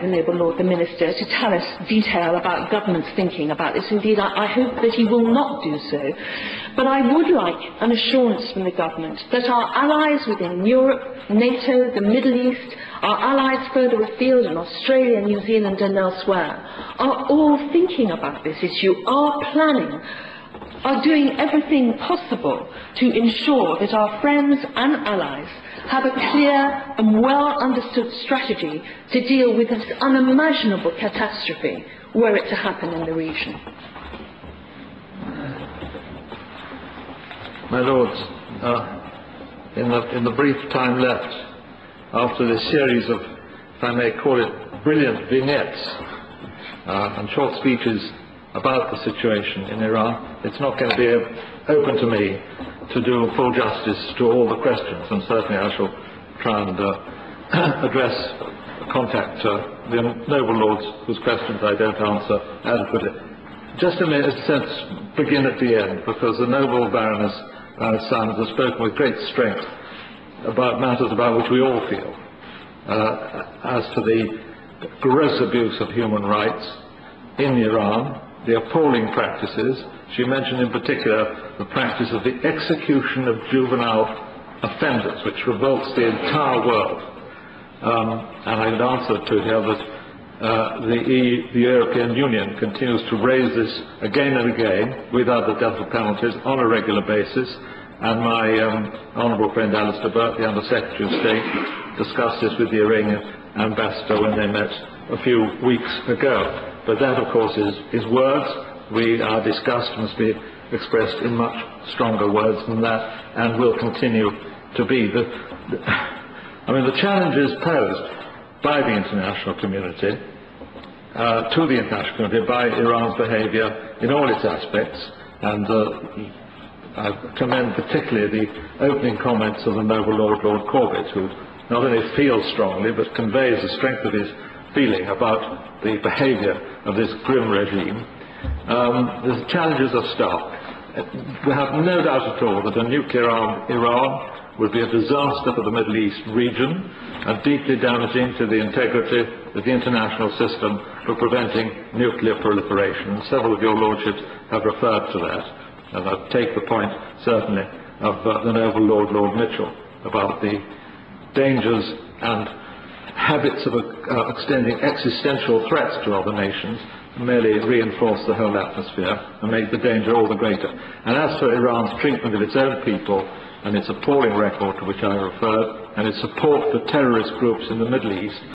the Noble Lord the Minister to tell us detail about government's thinking about this. Indeed, I hope that he will not do so. But I would like an assurance from the government that our allies within Europe, NATO, the Middle East, our allies further afield in Australia, New Zealand and elsewhere are all thinking about this issue, are planning, are doing everything possible to ensure that our friends and allies have a clear and well understood strategy to deal with this unimaginable catastrophe were it to happen in the region. My Lords, in the brief time left after this series of, if I may call it, brilliant vignettes and short speeches about the situation in Iran, it's not going to be open to me to do full justice to all the questions, and certainly I shall try and contact the Noble Lords whose questions I don't answer adequately. Just in a sense, begin at the end, because the Noble Baroness Simons has spoken with great strength about matters about which we all feel, as to the gross abuse of human rights in Iran, the appalling practices. She mentioned in particular the practice of the execution of juvenile offenders, which revolts the entire world. And I answered to her that the European Union continues to raise this again and again with other death penalties on a regular basis. And my honourable friend Alistair Burt, the Under Secretary of State, discussed this with the Iranian ambassador when they met a few weeks ago. But that, of course, is words. Our disgust must be expressed in much stronger words than that, and will continue to be. The challenges posed by the international community, to the international community, by Iran's behaviour in all its aspects, and I commend particularly the opening comments of the Noble Lord Corbett, who not only feels strongly but conveys the strength of his feeling about the behaviour of this grim regime. The challenges are stark. We have no doubt at all that a nuclear-armed Iran would be a disaster for the Middle East region and deeply damaging to the integrity of the international system for preventing nuclear proliferation. And several of your lordships have referred to that. And I take the point, certainly, of the Noble Lord Mitchell about the dangers and habits of extending existential threats to other nations merely reinforce the whole atmosphere and make the danger all the greater. And as for Iran's treatment of its own people and its appalling record to which I referred, and its support for terrorist groups in the Middle East,